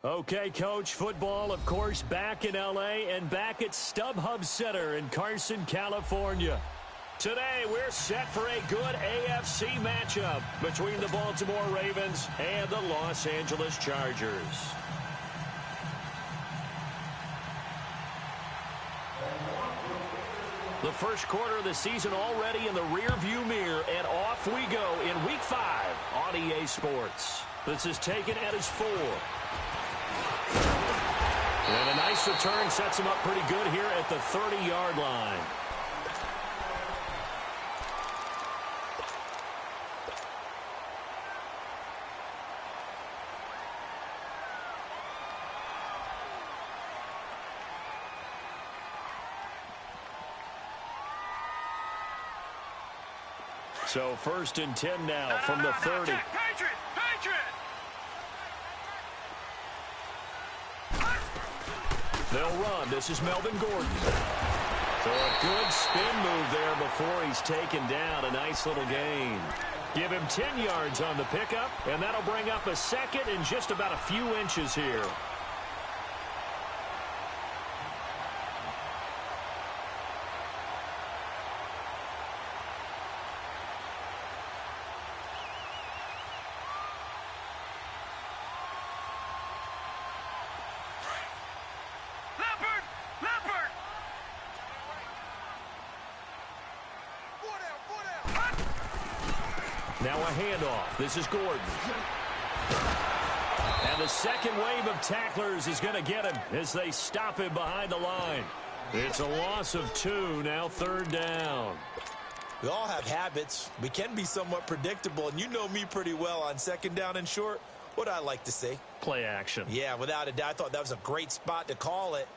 Okay, Coach, football, of course, back in L.A. and back at StubHub Center in Carson, California. Today, we're set for a good AFC matchup between the Baltimore Ravens and the Los Angeles Chargers. The first quarter of the season already in the rearview mirror, and off we go in Week 5 on EA Sports. This is taken at his 4. And a nice return sets him up pretty good here at the 30-yard line. So 1st and 10 now from the 30. They'll run. This is Melvin Gordon. So a good spin move there before he's taken down. A nice little gain. Give him 10 yards on the pickup, and that'll bring up a second and just about a few inches here. Now a handoff. This is Gordon. And the second wave of tacklers is going to get him as they stop him behind the line. It's a loss of 2, now 3rd down. We all have habits. We can be somewhat predictable, and you know me pretty well on 2nd down and short. What I like to say? Play action. Yeah, without a doubt. I thought that was a great spot to call it.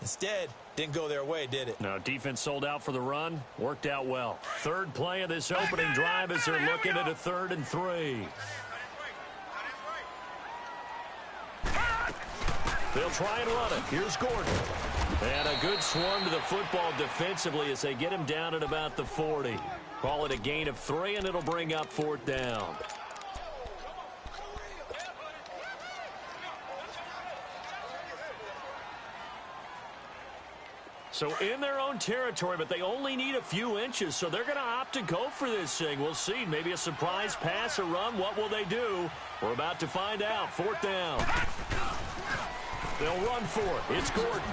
Instead, didn't go their way, did it? No, defense sold out for the run. Worked out well. 3rd play of this opening drive as they're looking at a 3rd and 3. They'll try and run it. Here's Gordon. And a good swarm to the football defensively as they get him down at about the 40. Call it a gain of 3, and it'll bring up 4th down. So in their own territory, but they only need a few inches, so they're going to opt to go for this thing. We'll see. Maybe a surprise pass or run. What will they do? We're about to find out. 4th down. They'll run for it. It's Gordon.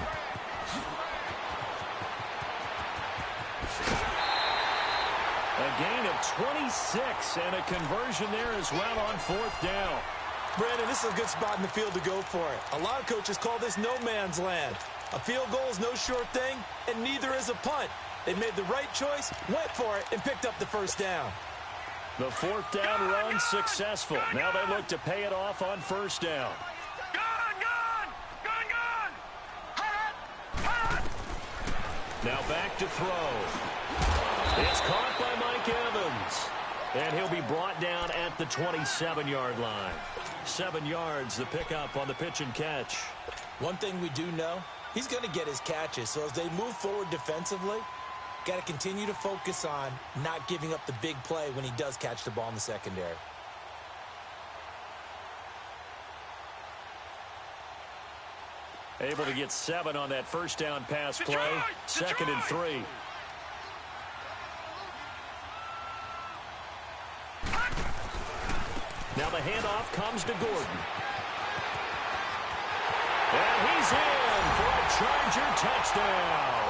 A gain of 26 and a conversion there as well on 4th down. Brandon, this is a good spot in the field to go for it. A lot of coaches call this no man's land. A field goal is no short thing, and neither is a punt. They made the right choice, went for it, and picked up the 1st down. The 4th down run successful. Now they look to pay it off on 1st down. Now back to throw. It's caught by Mike Evans. And he'll be brought down at the 27-yard line. 7 yards, the pickup on the pitch and catch. One thing we do know, he's going to get his catches. So as they move forward defensively, got to continue to focus on not giving up the big play when he does catch the ball in the secondary. Able to get 7 on that 1st down pass play. 2nd and 3. Now the handoff comes to Gordon. And he's in for a Charger touchdown.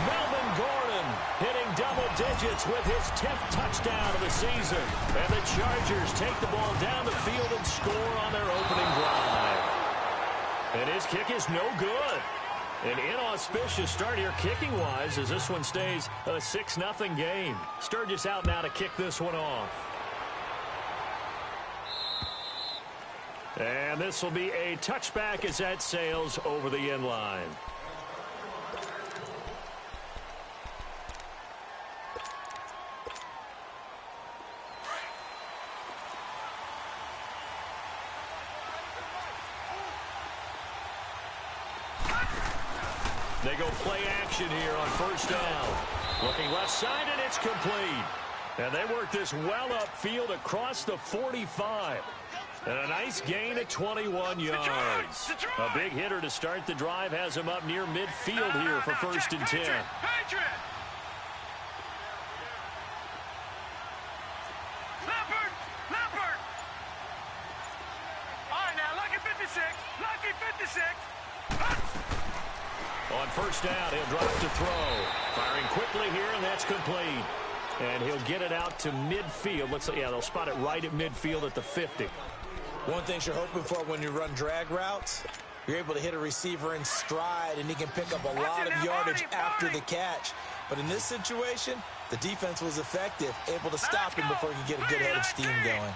Melvin Gordon hitting double digits with his 10th touchdown of the season. And the Chargers take the ball down the field and score on their opening drive. And his kick is no good. An inauspicious start here kicking-wise as this one stays a 6-0 game. Sturgis out now to kick this one off. And this will be a touchback as that sails over the end line. They go play action here on 1st down. Looking left side, and it's complete. And they work this well upfield across the 45. And a nice gain of 21 yards. A big hitter to start the drive has him up near midfield here for 1st and 10. On 1st down, he'll drop to throw. Firing quickly here, and that's complete. And he'll get it out to midfield. Looks like, yeah, they'll spot it right at midfield at the 50. One thing you're hoping for when you run drag routes, you're able to hit a receiver in stride, and he can pick up a lot of yardage after the catch. But in this situation, the defense was effective, able to stop him before he could get a good head of steam going.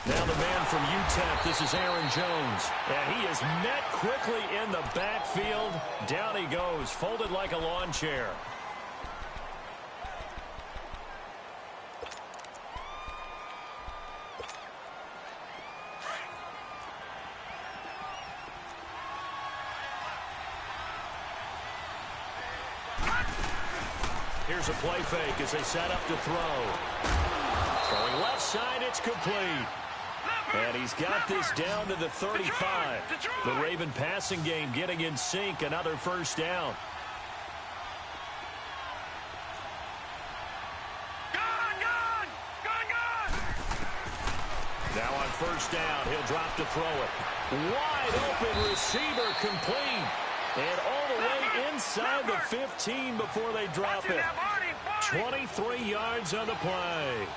Now the man from UTEP, this is Aaron Jones. And he is met quickly in the backfield. Down he goes, folded like a lawn chair. Here's a play fake as they set up to throw. Throwing left side, it's complete. And he's got this down to the 35. The Raven passing game getting in sync. Another 1st down. Now on 1st down, he'll drop to throw it. Wide open receiver complete. And all the way inside the 15 before they drop it. 23 yards on the play.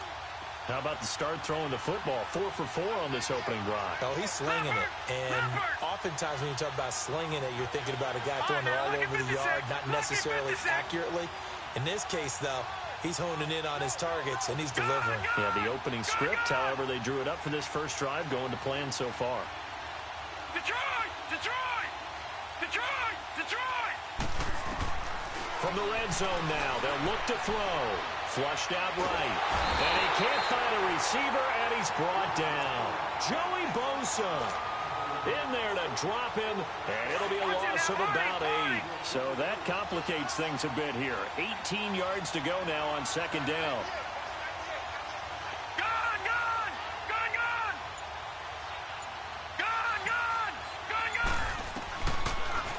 How about the start throwing the football? 4 for 4 on this opening drive. Oh, he's slinging it. And oftentimes when you talk about slinging it, you're thinking about a guy throwing it all over the yard, not necessarily accurately. In this case, though, he's honing in on his targets, and he's delivering. Yeah, the opening script, however, they drew it up for this first drive, going to plan so far. Detroit! Detroit! Detroit! Detroit! From the red zone now, they'll look to throw. Flushed out right. And he can't find a receiver, and he's brought down. Joey Bosa in there to drop him, and it'll be a loss of about 8. So that complicates things a bit here. 18 yards to go now on 2nd down.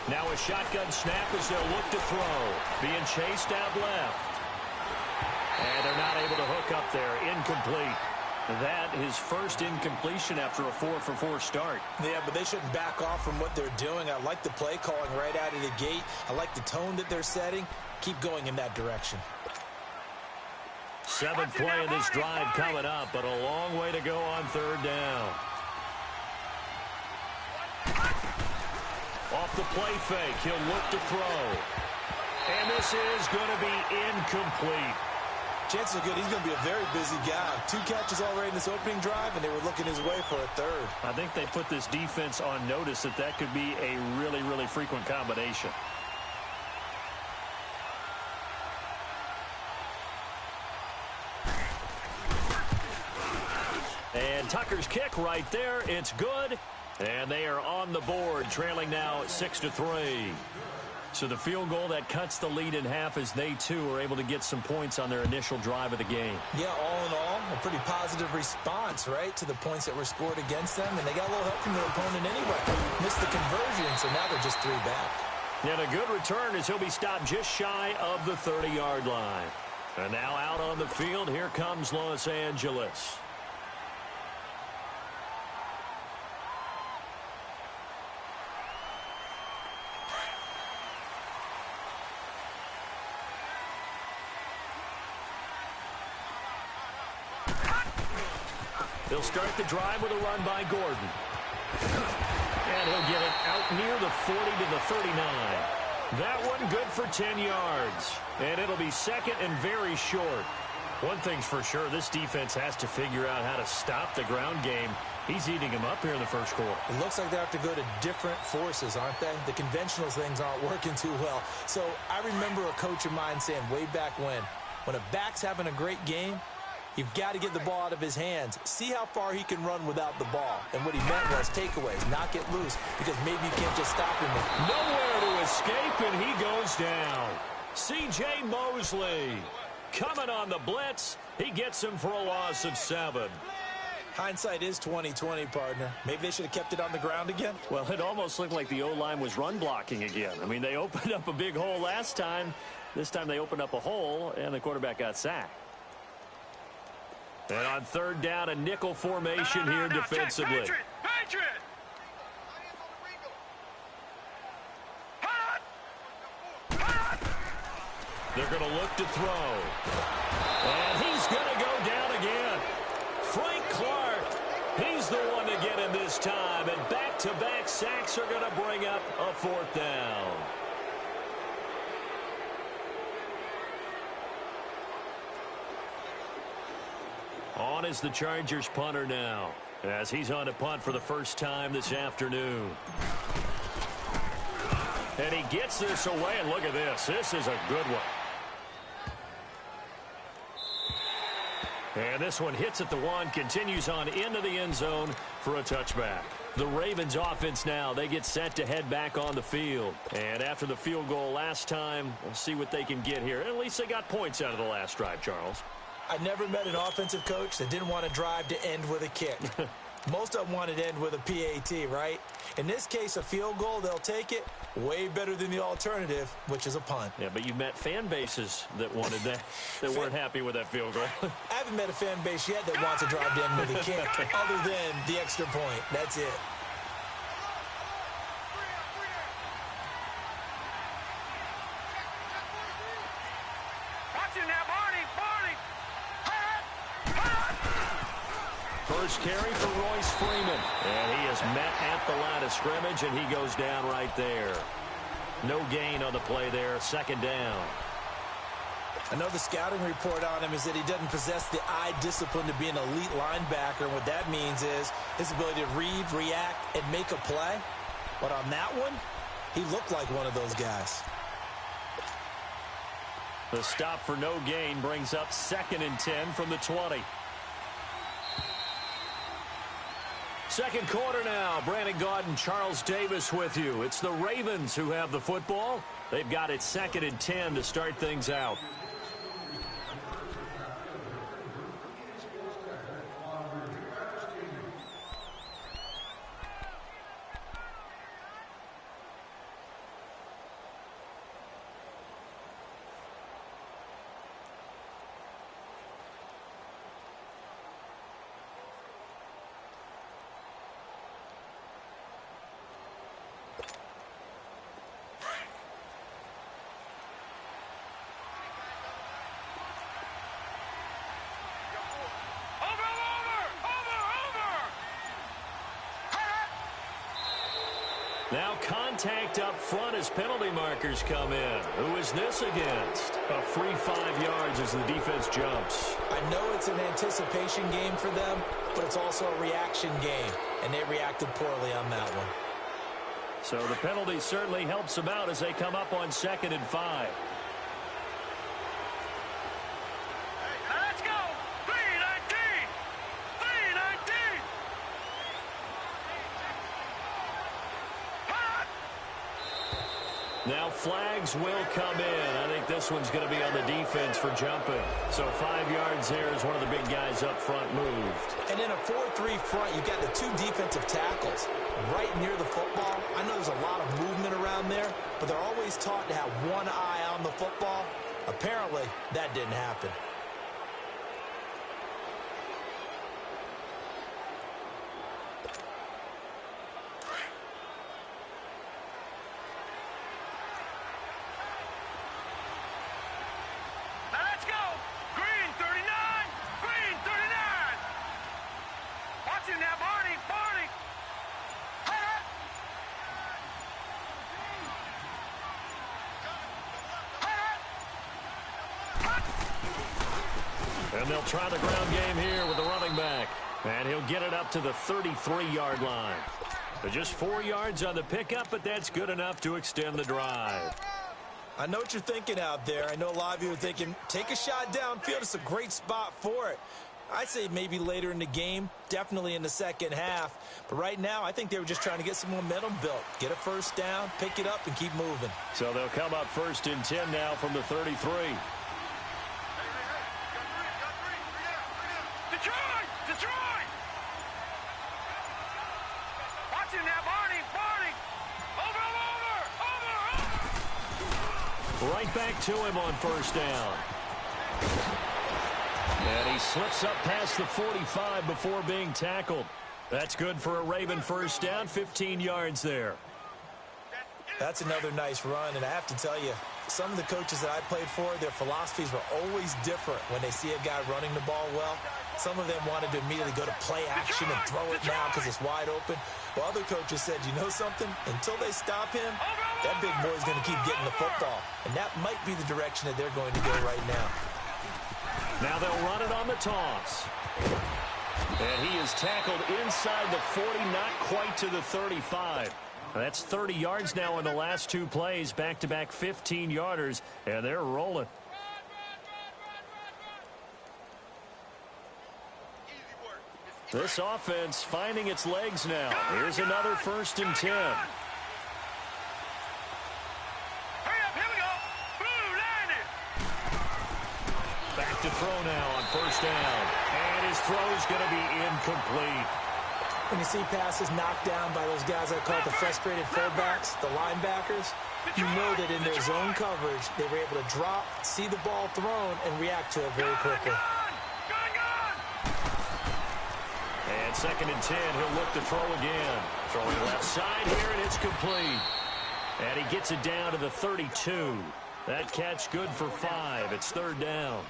Now a shotgun snap as they'll look to throw. Being chased out left. And they're not able to hook up there. Incomplete. That is first incompletion after a 4 for 4 start. Yeah, but they shouldn't back off from what they're doing. I like the play calling right out of the gate. I like the tone that they're setting. Keep going in that direction. 7th play of this drive coming up, but a long way to go on 3rd down. Off the play fake, he'll look to throw. And this is going to be incomplete. Chances are good he's going to be a very busy guy. 2 catches already in this opening drive, and they were looking his way for a 3rd. I think they put this defense on notice that that could be a really, really frequent combination. And Tucker's kick right there. It's good. And they are on the board, trailing now 6-3. So the field goal that cuts the lead in half as they, too, are able to get some points on their initial drive of the game. Yeah, all in all, a pretty positive response, right, to the points that were scored against them. And they got a little help from their opponent anyway. Missed the conversion, so now they're just 3 back. And a good return as he'll be stopped just shy of the 30-yard line. And now out on the field, here comes Los Angeles. They'll start the drive with a run by Gordon. And he'll get it out near the 40 to the 39. That one good for 10 yards. And it'll be 2nd and very short. One thing's for sure, this defense has to figure out how to stop the ground game. He's eating them up here in the first quarter. It looks like they have to go to different forces, aren't they? The conventional things aren't working too well. So I remember a coach of mine saying way back when a back's having a great game, You've got to get the ball out of his hands. See how far he can run without the ball. And what he meant was takeaways, not get loose, because maybe you can't just stop him. Nowhere to escape, and he goes down. C.J. Mosley coming on the blitz. He gets him for a loss of 7. Hindsight is 20/20, partner. Maybe they should have kept it on the ground again. Well, it almost looked like the O-line was run blocking again. I mean, they opened up a big hole last time. This time they opened up a hole, and the quarterback got sacked. And on third down, a nickel formation here defensively. Patriot! They're going to look to throw. And he's going to go down again. Frank Clark, he's the one to get him this time. And back-to-back sacks are going to bring up a 4th down. On is the Chargers punter now, as he's on to punt for the first time this afternoon. And he gets this away, and look at this. This is a good one. And this one hits at the 1, continues on into the end zone for a touchback. The Ravens offense now, they get set to head back on the field. And after the field goal last time, we'll see what they can get here. At least they got points out of the last drive, Charles. I never met an offensive coach that didn't want to drive to end with a kick. Most of them wanted to end with a PAT, right? In this case, a field goal, they'll take it. Way better than the alternative, which is a punt. Yeah, but you've met fan bases that wanted that, that weren't happy with that field goal. I haven't met a fan base yet that wants to drive to end with a kick, other than the extra point. That's it. Watching that, Barney! First carry for Royce Freeman. And he is met at the line of scrimmage, and he goes down right there. No gain on the play there. 2nd down. I know the scouting report on him is that he doesn't possess the eye discipline to be an elite linebacker. And what that means is his ability to read, react, and make a play. But on that one, he looked like one of those guys. The stop for no gain brings up 2nd and 10 from the 20. Second quarter now. Brandon Gaudin and Charles Davis with you. It's the Ravens who have the football. They've got it 2nd and 10 to start things out. Now contact up front as penalty markers come in. Who is this against? A free 5 yards as the defense jumps. I know it's an anticipation game for them, but it's also a reaction game, and they reacted poorly on that one. So the penalty certainly helps them out as they come up on 2nd and 5. Let's go! 3-19! 3-19! Now flags will come in. I think this one's going to be on the defense for jumping. So 5 yards there as one of the big guys up front moved. And in a 4-3 front, you've got the 2 defensive tackles right near the football. I know there's a lot of movement around there, but they're always taught to have one eye on the football. Apparently, that didn't happen. And they'll try the ground game here with the running back. And he'll get it up to the 33-yard line. But just 4 yards on the pickup, but that's good enough to extend the drive. I know what you're thinking out there. I know a lot of you are thinking, take a shot downfield. It's a great spot for it. I'd say maybe later in the game, definitely in the second half. But right now, I think they were just trying to get some momentum built. Get a first down, pick it up, and keep moving. So they'll come up 1st and 10 now from the 33. Detroit! Detroit! Watch him now, Barney! Barney! Over! Right back to him on 1st down. And he slips up past the 45 before being tackled. That's good for a Raven first down, 15 yards there. That's another nice run, and I have to tell you, some of the coaches that I played for, their philosophies were always different when they see a guy running the ball well. Some of them wanted to immediately go to play action and throw it now because it's wide open. While other coaches said, you know something? Until they stop him, that big boy's going to keep getting the football. And that might be the direction that they're going to go right now. Now they'll run it on the toss. And he is tackled inside the 40, not quite to the 35. That's 30 yards now in the last 2 plays, back-to-back 15-yarders, and they're rolling. This offense finding its legs now. Here's another 1st and 10. Back to throw now on 1st down. And his throw's going to be incomplete. When you see passes knocked down by those guys I call the frustrated fullbacks, the linebackers, you know that in their zone coverage, they were able to drop, see the ball thrown, and react to it very quickly. And 2nd and 10, he'll look to throw again. Throwing left side here, and it's complete. And he gets it down to the 32. That catch good for 5. It's 3rd down.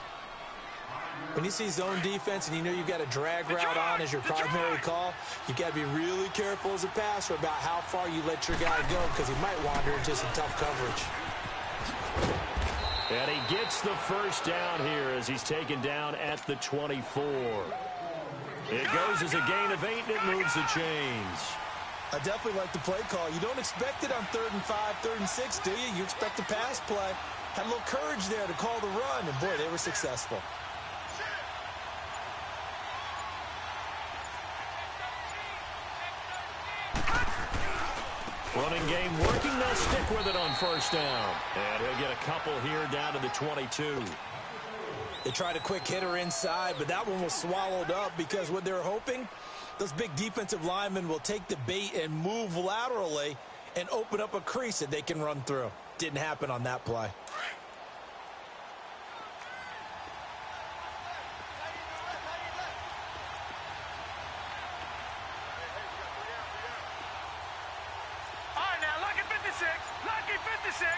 When you see zone defense and you know you've got a drag route on as your primary call, you've got to be really careful as a passer about how far you let your guy go because he might wander into some tough coverage. And he gets the 1st down here as he's taken down at the 24. It goes as a gain of 8, and it moves the chains. I definitely like the play call. You don't expect it on 3rd and 5, 3rd and 6, do you? You expect a pass play. Had a little courage there to call the run, and boy, they were successful. Running game working. They'll stick with it on 1st down. And he'll get a couple here down to the 22. They tried a quick hitter inside, but that one was swallowed up because what they're hoping, those big defensive linemen will take the bait and move laterally and open up a crease that they can run through. Didn't happen on that play. Lucky 56.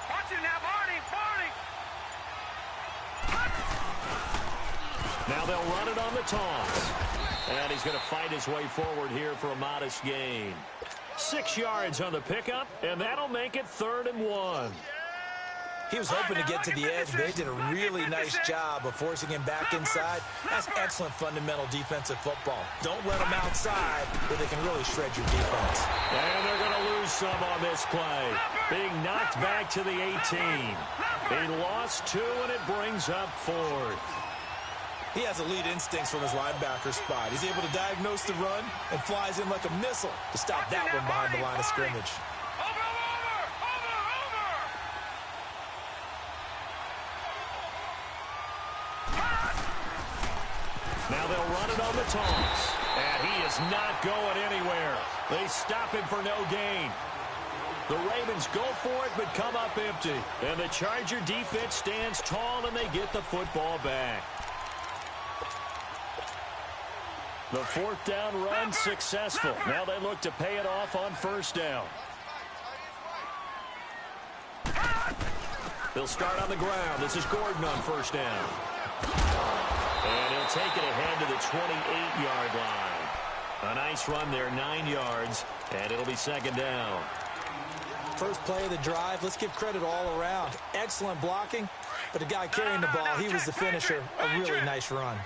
Watch him now, Barney. Now they'll run it on the toss. And he's going to fight his way forward here for a modest gain. 6 yards on the pickup, and that'll make it 3rd and 1. He was hoping to get to the edge, but they did a really nice job of forcing him back inside. That's excellent fundamental defensive football. Don't let them outside where they can really shred your defense. And they're going to lose some on this play. Being knocked back to the 18. He lost 2, and it brings up 4th. He has elite instincts from his linebacker spot. He's able to diagnose the run and flies in like a missile to stop that one behind the line of scrimmage. Now they'll run it on the toss. And he is not going anywhere. They stop him for no gain. The Ravens go for it, but come up empty. And the Charger defense stands tall, and they get the football back. The 4th down run successful. Now they look to pay it off on 1st down. They'll start on the ground. This is Gordon on 1st down. And he'll take it ahead to the 28-yard line. A nice run there, 9 yards, and it'll be 2nd down. First play of the drive, let's give credit all around. Excellent blocking, but the guy carrying the ball, he was the finisher. A really nice run.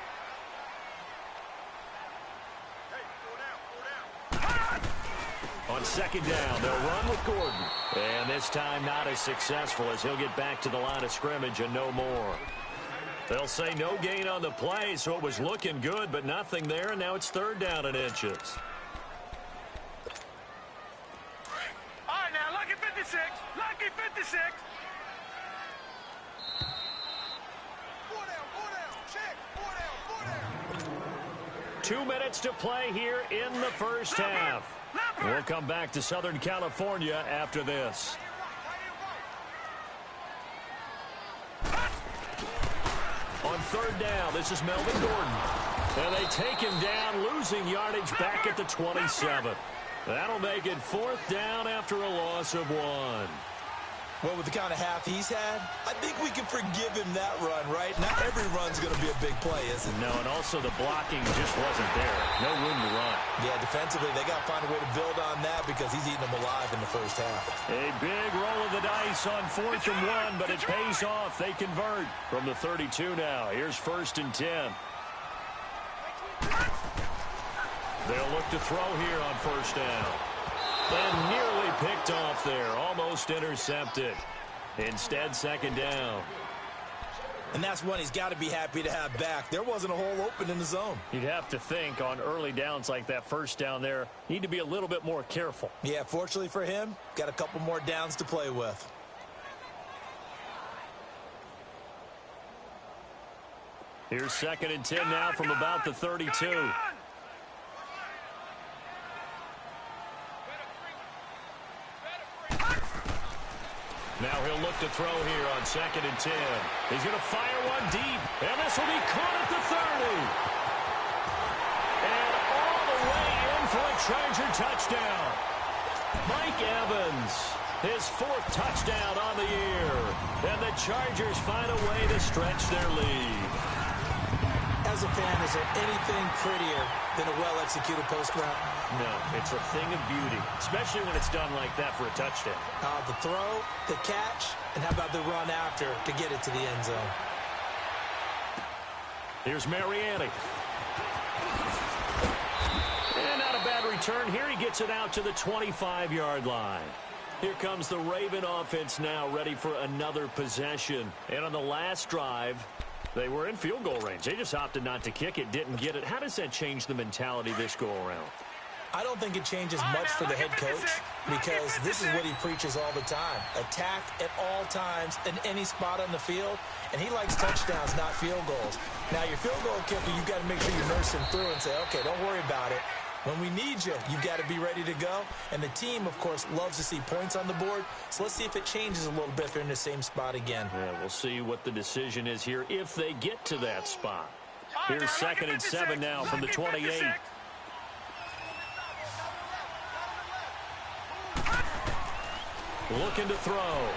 On on second down. They'll run with Gordon. And this time not as successful as he'll get back to the line of scrimmage and no more. They'll say no gain on the play, so it was looking good, but nothing there, and now it's third down and inches. All right, now, lucky 56. Lucky 56. 4 down. Check. 4 down. 2 minutes to play here in the first half. We'll come back to Southern California after this. On third down, this is Melvin Gordon. And they take him down, losing yardage back at the 27. That'll make it fourth down after a loss of 1. Well, with the kind of half he's had, I think we can forgive him that run, right? Not every run's going to be a big play, is it? No, and also the blocking just wasn't there. No room to run. Yeah, defensively, they got to find a way to build on that because he's eating them alive in the first half. A big roll of the dice on 4th and 1, but it pays off. They convert from the 32 now. Here's 1st and 10. They'll look to throw here on 1st down. And nearly picked off there. Almost intercepted. Instead, 2nd down. And that's one he's got to be happy to have back. There wasn't a hole open in the zone. You'd have to think on early downs like that 1st down there, need to be a little bit more careful. Yeah, fortunately for him, got a couple more downs to play with. Here's 2nd and 10 now from about the 32. Now he'll look to throw here on 2nd and 10. He's going to fire one deep, and this will be caught at the 30. And all the way in for a Charger touchdown. Mike Evans, his 4th touchdown on the year. And the Chargers find a way to stretch their lead. As a fan, is there anything prettier than a well-executed post route? No, it's a thing of beauty, especially when it's done like that for a touchdown. The throw, the catch, and how about the run after to get it to the end zone? Here's Mariani. And not a bad return here. He gets it out to the 25-yard line. Here comes the Raven offense now, ready for another possession. And on the last drive, they were in field goal range. They just opted not to kick it, didn't get it. How does that change the mentality this go-around? I don't think it changes much for the head coach because this is what he preaches all the time. Attack at all times in any spot on the field, and he likes touchdowns, not field goals. Now, your field goal kicker, you've got to make sure you nurse him through and say, okay, don't worry about it. When we need you, you've got to be ready to go. And the team, of course, loves to see points on the board. So let's see if it changes a little bit if they're in the same spot again. Yeah, we'll see what the decision is here if they get to that spot. Here's 2nd and 7 now from the 28. Looking to throw.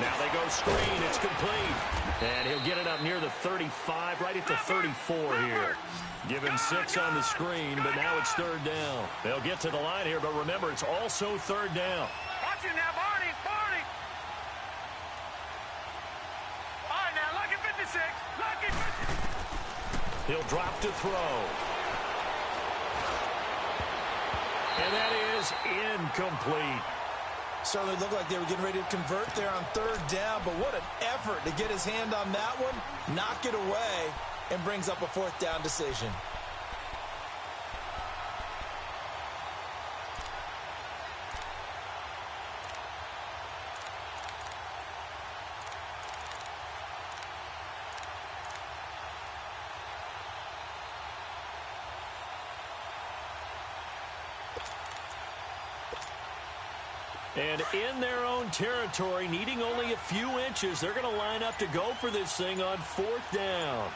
Now they go screen. It's complete. And he'll get it up near the 35, right at the 34 here. Give him 6 on the screen, but now it's 3rd down. They'll get to the line here, but remember, it's also 3rd down. Watch it now, Barney. All right, now, lucky 56. Lucky 56. He'll drop to throw. And that is incomplete. Certainly looked like they were getting ready to convert there on 3rd down, but what an effort to get his hand on that one, knock it away, and brings up a 4th down decision. And in their own territory, needing only a few inches, they're going to line up to go for this thing on 4th down.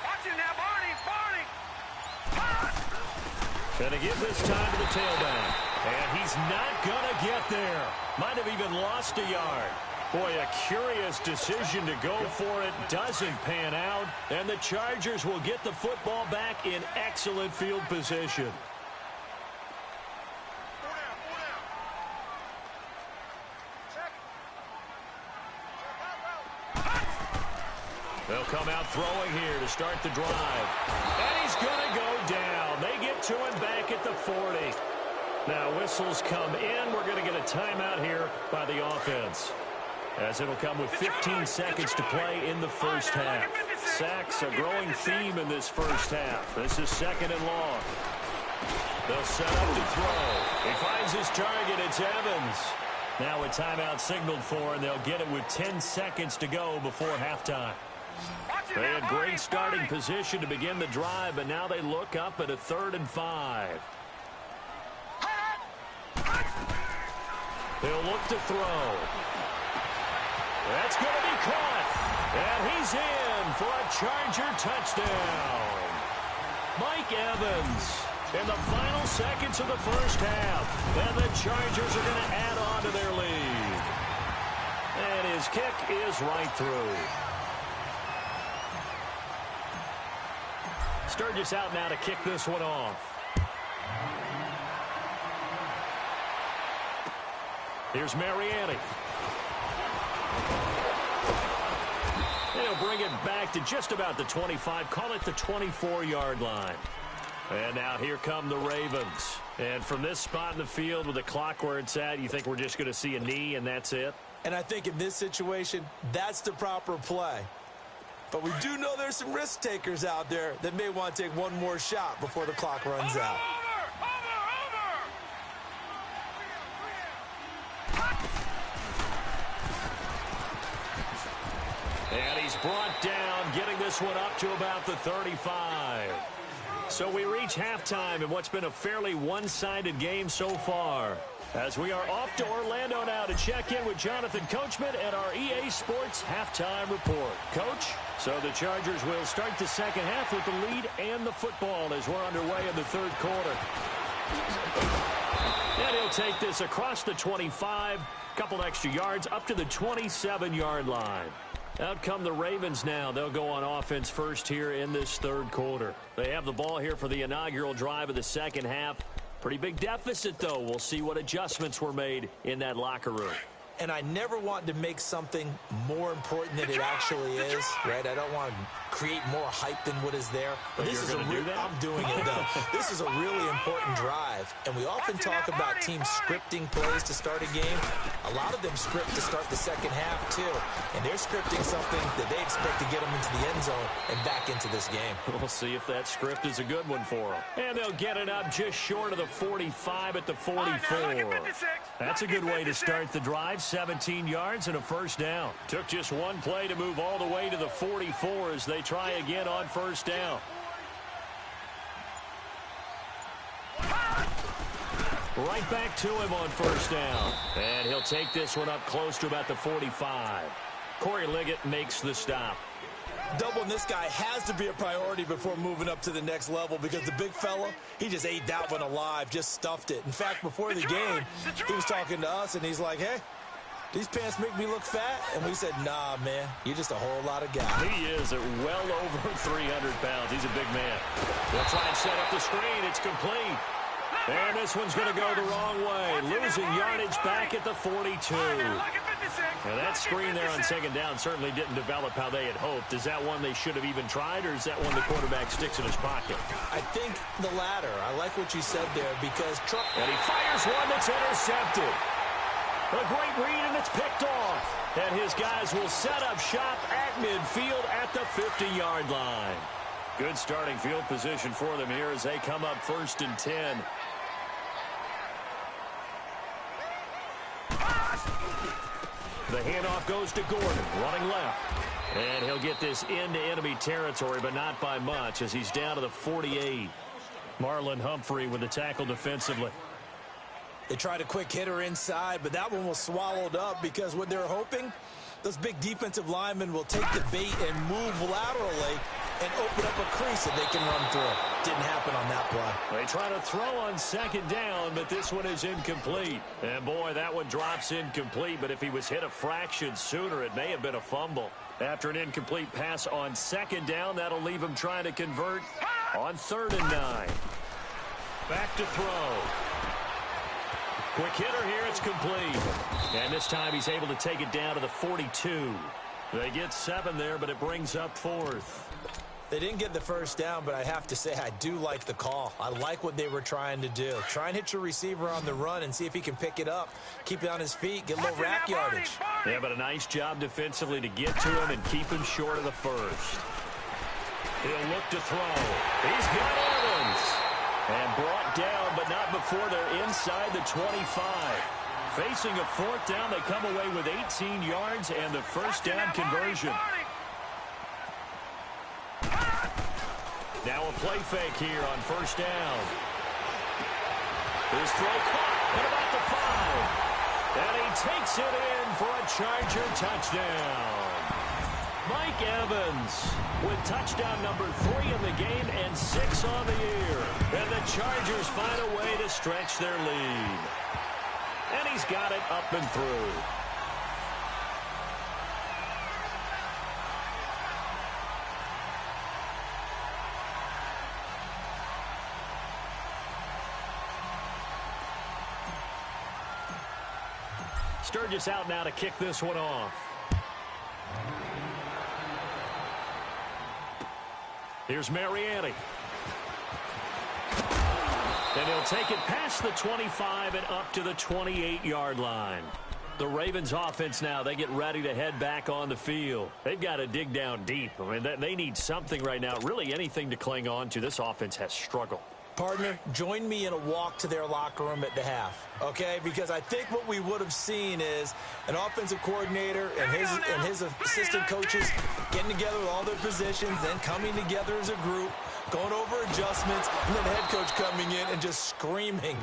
Watch it now, Barney. Going to give this time to the tailback. And he's not going to get there. Might have even lost a yard. Boy, a curious decision to go for it. Doesn't pan out. And the Chargers will get the football back in excellent field position. They'll come out throwing here to start the drive. And he's going to go down. to him back at the 40. Now whistles come in. We're going to get a timeout here by the offense, as it'll come with 15 seconds to play in the first half. Sacks, a growing theme in this first half. This is 2nd and long. They'll set up to throw. He finds his target. It's Evans. Now a timeout signaled for, and they'll get it with 10 seconds to go before halftime. They had great starting position to begin the drive, but now they look up at a 3rd and 5. He'll look to throw. That's going to be caught. And he's in for a Charger touchdown. Mike Evans in the final seconds of the first half. And the Chargers are going to add on to their lead. And his kick is right through. Sturgis out now to kick this one off. Here's Mariani. He'll bring it back to just about the 25. Call it the 24-yard line. And now here come the Ravens. And from this spot in the field with the clock where it's at, you think we're just going to see a knee and that's it? And I think in this situation, that's the proper play. But we do know there's some risk takers out there that may want to take one more shot before the clock runs out. And he's brought down, getting this one up to about the 35. So we reach halftime in what's been a fairly one-sided game so far, as we are off to Orlando now to check in with Jonathan Coachman at our EA Sports Halftime Report. Coach, so the Chargers will start the second half with the lead and the football as we're underway in the third quarter. And he'll take this across the 25, couple extra yards up to the 27-yard line. Out come the Ravens now. They'll go on offense first here in this third quarter. They have the ball here for the inaugural drive of the second half. Pretty big deficit, though. We'll see what adjustments were made in that locker room. And I never want to make something more important than it actually is, right? I don't want to create more hype than what is there. But this is I'm doing it, though. This is a really important drive. And we often talk about teams scripting plays to start a game. A lot of them script to start the second half, too. And they're scripting something that they expect to get them into the end zone and back into this game. We'll see if that script is a good one for them. And they'll get it up just short of the 45 at the 44. That's a good way to start the drive. 17 yards and a first down. Took just one play to move all the way to the 44 as they try again on first down. Right back to him on first down. And he'll take this one up close to about the 45. Corey Liggett makes the stop. Doubling this guy has to be a priority before moving up to the next level, because the big fella, he just ate that one alive, just stuffed it. In fact, before the game, he was talking to us, and he's like, hey, these pants make me look fat? And we said, nah, man, you're just a whole lot of guy. He is at well over 300 pounds. He's a big man. They'll try and set up the screen. It's complete. And this one's going to go the wrong way. Losing yardage back at the 42. Now that screen there on second down certainly didn't develop how they had hoped. Is that one they should have even tried, or is that one the quarterback sticks in his pocket? I think the latter. I like what you said there, because and he fires one that's intercepted. A great read, and it's picked off. And his guys will set up shop at midfield at the 50-yard line. Good starting field position for them here as they come up 1st and 10. The handoff goes to Gordon, running left. And he'll get this into enemy territory, but not by much, as he's down to the 48. Marlon Humphrey with the tackle defensively. They tried a quick hitter inside, but that one was swallowed up, because what they're hoping, those big defensive linemen will take the bait and move laterally and open up a crease that they can run through. Didn't happen on that play. They try to throw on second down, but this one is incomplete. And boy, that one drops incomplete, but if he was hit a fraction sooner, it may have been a fumble. After an incomplete pass on second down, that'll leave him trying to convert on 3rd and 9. Back to throw. Quick hitter here, it's complete. And this time he's able to take it down to the 42. They get 7 there, but it brings up 4th. They didn't get the first down, but I have to say I do like the call. I like what they were trying to do. Try and hit your receiver on the run and see if he can pick it up. Keep it on his feet, get a little rack yardage. Yeah, but a nice job defensively to get to him and keep him short of the first. He'll look to throw. He's got Evans. And brought down, but not before they're inside the 25. Facing a fourth down, they come away with 18 yards and the first down conversion. Now a play fake here on first down. His throw caught at about the 5. And he takes it in for a Charger touchdown. Mike Evans with touchdown number 3 in the game and 6 on the year. And the Chargers find a way to stretch their lead. And he's got it up and through. Sturgis out now to kick this one off. Here's Mariani. And he'll take it past the 25 and up to the 28-yard line. The Ravens offense now, they get ready to head back on the field. They've got to dig down deep. I mean, they need something right now, really anything to cling on to. This offense has struggled. Partner, join me in a walk to their locker room at the half, okay? Because I think what we would have seen is an offensive coordinator and his assistant coaches getting together with all their positions, then coming together as a group, going over adjustments, and then the head coach coming in and just screaming,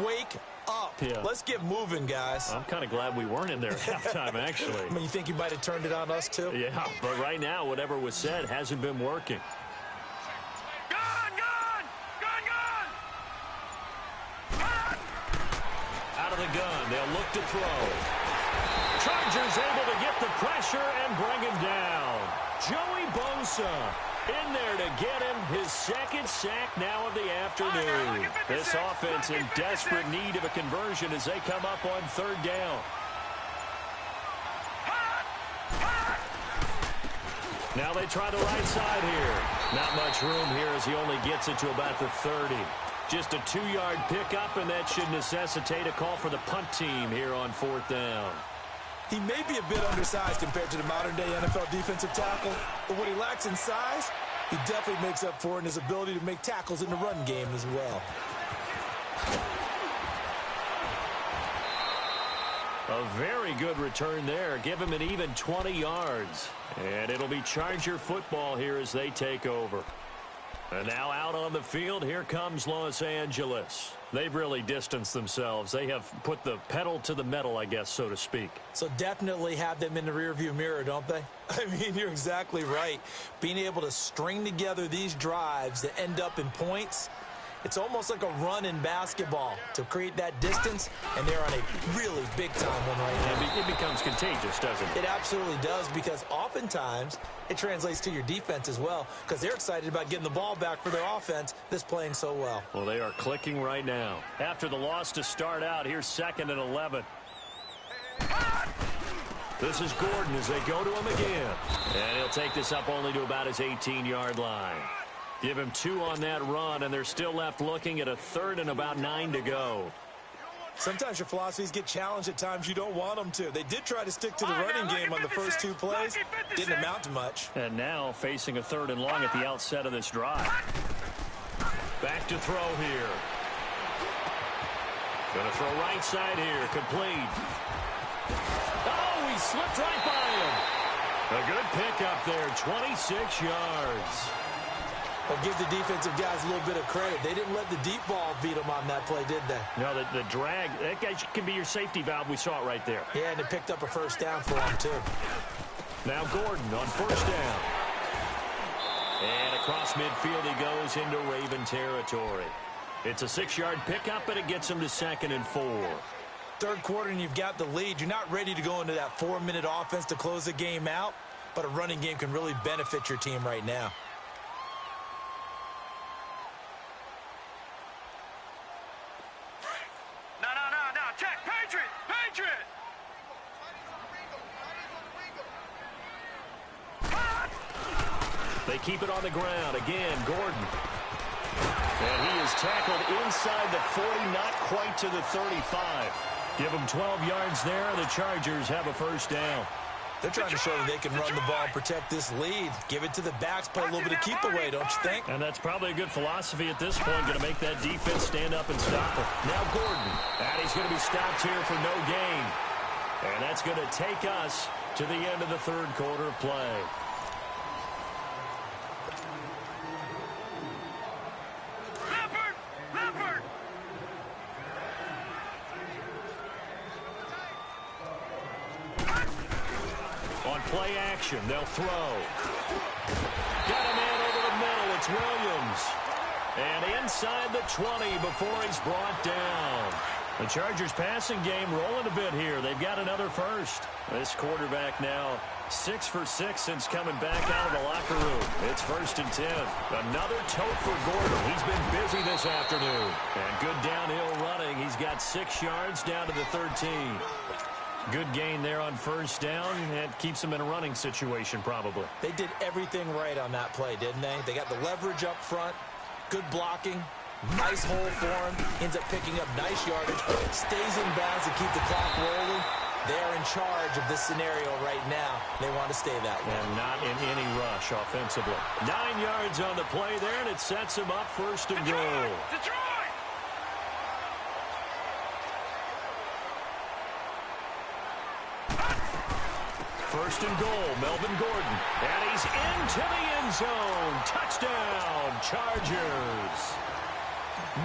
wake up. Yeah. Let's get moving, guys. I'm kind of glad we weren't in there at halftime, actually. I mean, you think you might have turned it on us, too? Yeah, but right now, whatever was said hasn't been working. The gun. They'll look to throw. Chargers able to get the pressure and bring him down. Joey Bosa in there to get him his second sack now of the afternoon. This offense in desperate need of a conversion as they come up on third down. Now they try the right side here. Not much room here as he only gets it to about the 30. Just a 2-yard pickup, and that should necessitate a call for the punt team here on fourth down. He may be a bit undersized compared to the modern-day NFL defensive tackle, but what he lacks in size, he definitely makes up for in his ability to make tackles in the run game as well. A very good return there. Give him an even 20 yards. And it'll be Charger football here as they take over. And now out on the field, here comes Los Angeles. They've really distanced themselves. They have put the pedal to the metal, I guess, so to speak. So definitely have them in the rearview mirror, don't they? I mean, you're exactly right. Being able to string together these drives that end up in points, it's almost like a run in basketball to create that distance, and they're on a really big-time one right now. It becomes contagious, doesn't it? It absolutely does, because oftentimes it translates to your defense as well, because they're excited about getting the ball back for their offense that's playing so well. Well, they are clicking right now. After the loss to start out, here's 2nd and 11. This is Gordon as they go to him again. And he'll take this up only to about his 18-yard line. Give him 2 on that run, and they're still left looking at a 3rd and about 9 to go. Sometimes your philosophies get challenged at times you don't want them to. They did try to stick to the running game on the first 2 plays. Didn't amount to much. And now facing a 3rd and long at the outset of this drive. Back to throw here. Going to throw right side here. Complete. Oh, he slipped right by him. A good pickup there. 26 yards. Well, give the defensive guys a little bit of credit. They didn't let the deep ball beat them on that play, did they? No, the drag, that guy can be your safety valve. We saw it right there. Yeah, and it picked up a first down for him, too. Now Gordon on first down. And across midfield he goes into Raven territory. It's a 6-yard pickup, but it gets him to 2nd and 4. Third quarter, and you've got the lead. You're not ready to go into that 4-minute offense to close the game out, but a running game can really benefit your team right now. They they keep it on the ground. Again, Gordon. And he is tackled inside the 40, not quite to the 35. Give them 12 yards there. The Chargers have a first down. They're trying to show that they can run the ball and protect this lead. Give it to the backs, play a little bit of keep away, don't you think? And that's probably a good philosophy at this point, going to make that defense stand up and stop it. Now Gordon, and he's going to be stopped here for no gain. And that's going to take us to the end of the third quarter of play. On play action, they'll throw. Got a man over the middle. It's Williams. And inside the 20 before he's brought down. The Chargers passing game rolling a bit here. They've got another first. This quarterback now 6 for 6 since coming back out of the locker room. It's 1st and 10. Another tote for Gordon. He's been busy this afternoon. And good downhill running. He's got 6 yards down to the 13. Good gain there on first down. That keeps them in a running situation probably. They did everything right on that play, didn't they? They got the leverage up front, good blocking, nice hole for him, ends up picking up nice yardage, stays in bounds to keep the clock rolling. They're in charge of this scenario right now. They want to stay that way. And not in any rush offensively. 9 yards on the play there, and it sets him up 1st and goal. Detroit! First and goal, Melvin Gordon. And he's into the end zone. Touchdown, Chargers.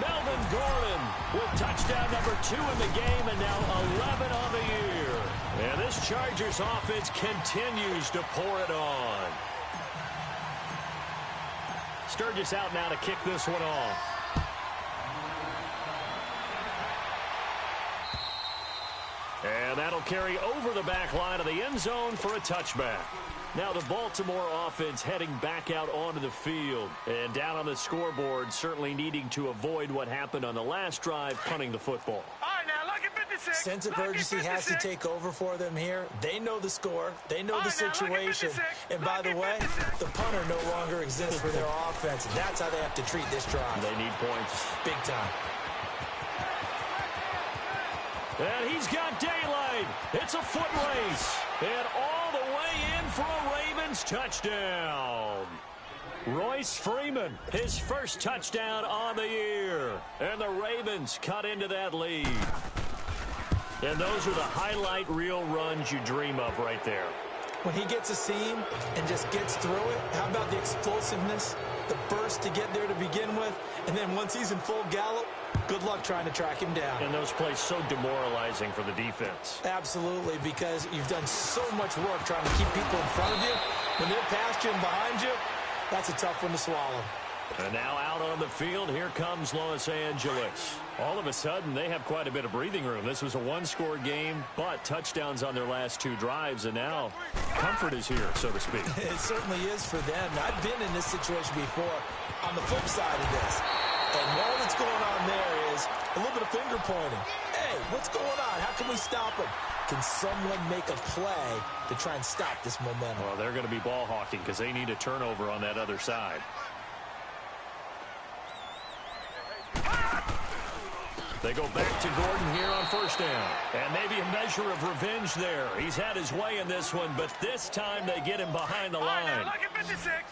Melvin Gordon with touchdown number 2 in the game and now 11 on the year. And this Chargers offense continues to pour it on. Sturgis out now to kick this one off. And that'll carry over the back line of the end zone for a touchback. Now the Baltimore offense heading back out onto the field. And down on the scoreboard, certainly needing to avoid what happened on the last drive, punting the football. All right, now, look at 56. Sense of urgency has to take over for them here. They know the score. They know the situation. And by the way, the punter no longer exists for their offense. And that's how they have to treat this drive. They need points. Big time. And he's got daylight. It's a foot race. And all the way in for a Ravens touchdown. Royce Freeman, his first touchdown on the year. And the Ravens cut into that lead. And those are the highlight reel runs you dream of right there. When he gets a seam and just gets through it, how about the explosiveness, the burst to get there to begin with, and then once he's in full gallop, good luck trying to track him down. And those plays so demoralizing for the defense. Absolutely, because you've done so much work trying to keep people in front of you. When they're past you and behind you, that's a tough one to swallow. And now out on the field, here comes Los Angeles. All of a sudden, they have quite a bit of breathing room. This was a one-score game, but touchdowns on their last 2 drives, and now comfort is here, so to speak. It certainly is for them. I've been in this situation before on the flip side of this. And all that's going on there is a little bit of finger pointing. Hey, what's going on? How can we stop him? Can someone make a play to try and stop this momentum? Well, they're going to be ball hawking because they need a turnover on that other side. They go back to Gordon here on first down. And maybe a measure of revenge there. He's had his way in this one, but this time they get him behind the line.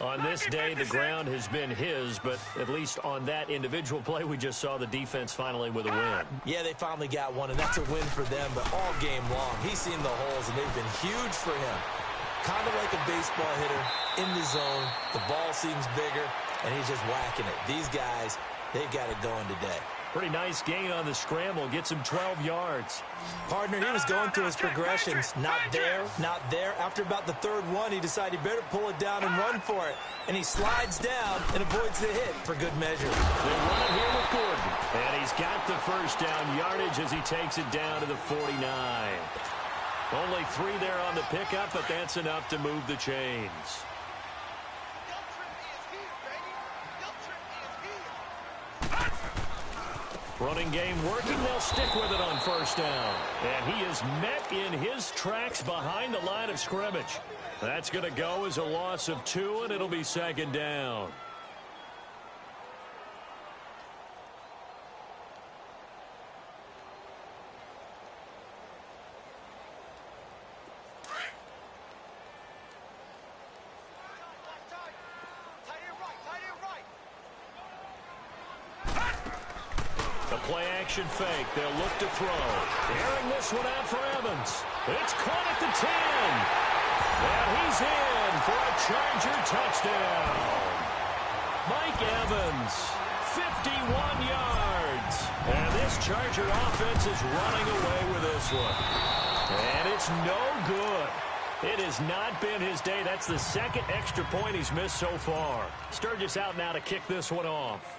On this day, the ground has been his, but at least on that individual play, we just saw the defense finally with a win. Yeah, they finally got one, and that's a win for them, but all game long, he's seen the holes, and they've been huge for him. Kind of like a baseball hitter in the zone. The ball seems bigger, and he's just whacking it. These guys, they've got it going today. Pretty nice gain on the scramble. Gets him 12 yards. Partner, he was going through his progressions. Not there, not there. After about the third one, he decided he better pull it down and run for it. And he slides down and avoids the hit for good measure. They run it here with Gordon. And he's got the first down yardage as he takes it down to the 49. Only 3 there on the pickup, but that's enough to move the chains. Running game working. They'll stick with it on first down. And he is met in his tracks behind the line of scrimmage. That's going to go as a loss of 2, and it'll be second down. Play-action fake. They'll look to throw. Airing this one out for Evans. It's caught at the 10. And he's in for a Charger touchdown. Mike Evans, 51 yards. And this Charger offense is running away with this one. And it's no good. It has not been his day. That's the second extra point he's missed so far. Sturgis out now to kick this one off.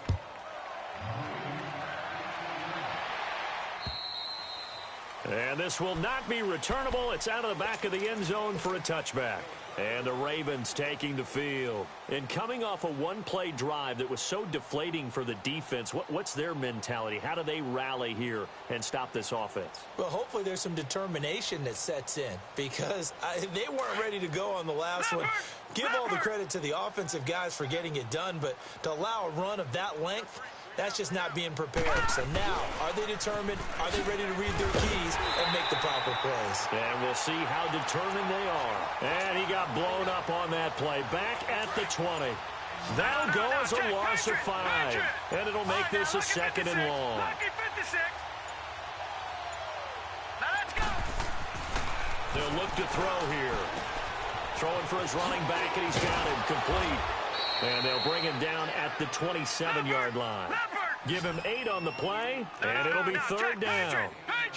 And this will not be returnable. It's out of the back of the end zone for a touchback. And the Ravens taking the field. And coming off a one-play drive that was so deflating for the defense, what's their mentality? How do they rally here and stop this offense? Well, hopefully there's some determination that sets in because they weren't ready to go on the last one. Give all the credit to the offensive guys for getting it done, but to allow a run of that length, that's just not being prepared. So now, are they determined? Are they ready to read their keys and make the proper plays? And we'll see how determined they are. And he got blown up on that play. Back at the 20. That'll go as a loss of 5. And it'll make this a second and long. They'll look to throw here. Throwing for his running back, and he's got him complete. And they'll bring him down at the 27-yard line. Give him 8 on the play, and it'll be third down.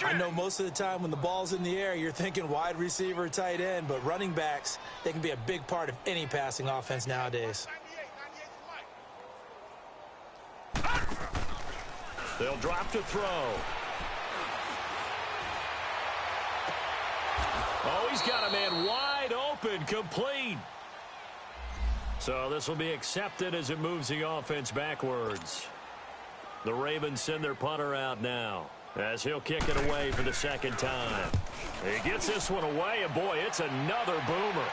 I know most of the time when the ball's in the air, you're thinking wide receiver, tight end, but running backs, they can be a big part of any passing offense nowadays. They'll drop to throw. Oh, he's got a man wide open, complete. So this will be accepted as it moves the offense backwards. The Ravens send their punter out now as he'll kick it away for the second time. He gets this one away, and boy, it's another boomer.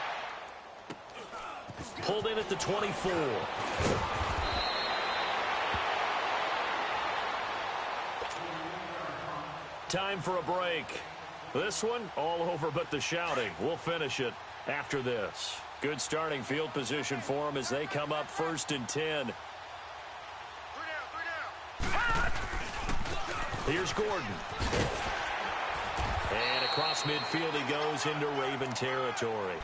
Pulled in at the 24. Time for a break. This one all over but the shouting. We'll finish it after this. Good starting field position for them as they come up 1st and 10. Here's Gordon. And across midfield he goes into Raven territory.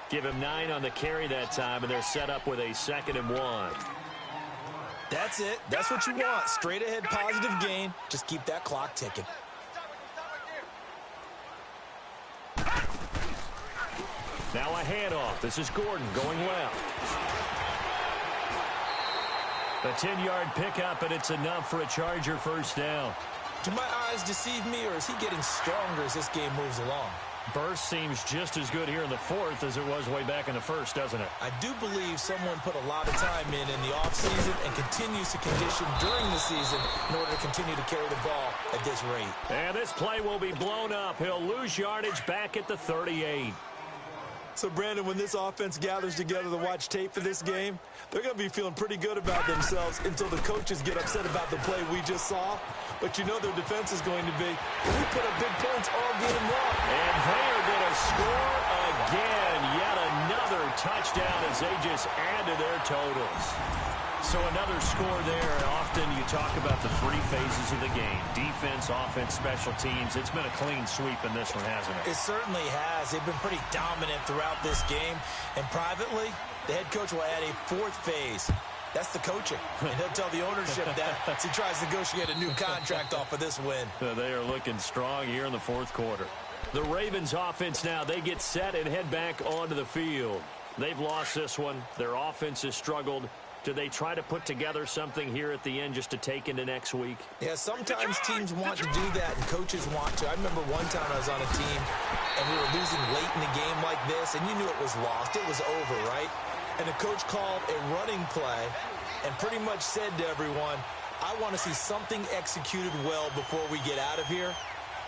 Give him 9 on the carry that time, and they're set up with a 2nd and 1. That's it. That's what you want. Straight ahead positive gain. Just keep that clock ticking. Now a handoff. This is Gordon going left. A 10-yard pickup, and it's enough for a Charger first down. Do my eyes deceive me, or is he getting stronger as this game moves along? Burst seems just as good here in the 4th as it was way back in the 1st, doesn't it? I do believe someone put a lot of time in the offseason and continues to condition during the season in order to continue to carry the ball at this rate. And this play will be blown up. He'll lose yardage back at the 38. So, Brandon, when this offense gathers together to watch tape for this game, they're going to be feeling pretty good about themselves until the coaches get upset about the play we just saw. But you know their defense is going to be, we put up big points all game long. And they are going to score again. Yet another touchdown as they just add to their totals. So another score there. Often you talk about the 3 phases of the game. Defense, offense, special teams. It's been a clean sweep in this one, hasn't it? It certainly has. They've been pretty dominant throughout this game. And privately, the head coach will add a 4th phase. That's the coaching. And he'll tell the ownership that as he tries to negotiate a new contract off of this win. They are looking strong here in the 4th quarter. The Ravens offense now, they get set and head back onto the field. They've lost this one. Their offense has struggled. Do they try to put together something here at the end just to take into next week? Yeah, sometimes teams want to do that and coaches want to. I remember one time I was on a team and we were losing late in the game like this, and you knew it was lost. It was over, right? And the coach called a running play and pretty much said to everyone, I want to see something executed well before we get out of here.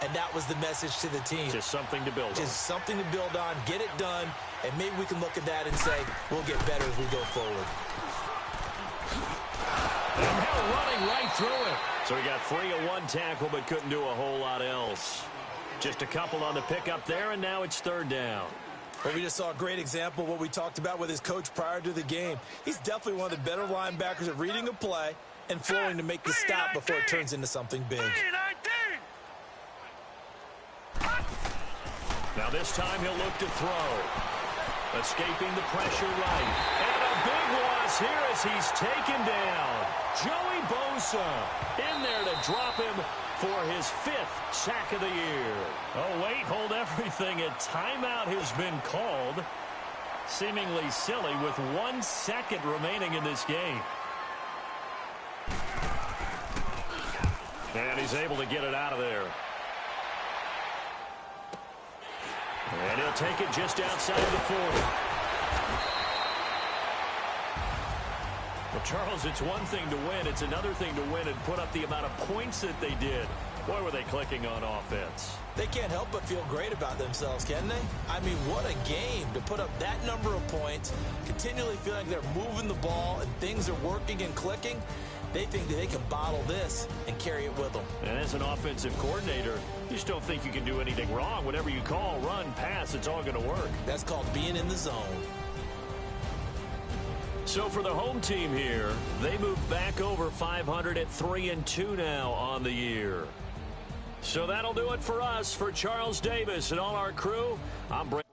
And that was the message to the team. Just something to build on. Just something to build on, get it done, and maybe we can look at that and say, we'll get better as we go forward. And now running right through it. So he got free of one tackle, but couldn't do a whole lot else. Just a couple on the pickup there, and now it's third down. Well, we just saw a great example of what we talked about with his coach prior to the game. He's definitely one of the better linebackers at reading a play and flowing to make the stop before it turns into something big. Now this time he'll look to throw. Escaping the pressure right. And a big loss here as he's taken down. Joey Bosa in there to drop him for his 5th sack of the year. Oh, wait, hold everything. A timeout has been called. Seemingly silly with 1 second remaining in this game. And he's able to get it out of there. And he'll take it just outside the 40. Well, Charles, it's one thing to win. It's another thing to win and put up the amount of points that they did. Boy, were they clicking on offense. They can't help but feel great about themselves, can they? I mean, what a game to put up that number of points, continually feeling like they're moving the ball and things are working and clicking. They think that they can bottle this and carry it with them. And as an offensive coordinator, you just don't think you can do anything wrong. Whatever you call, run, pass, it's all going to work. That's called being in the zone. So for the home team here, they move back over 500 at 3-2 now on the year. So that'll do it for us. For Charles Davis and all our crew, I'm Brent.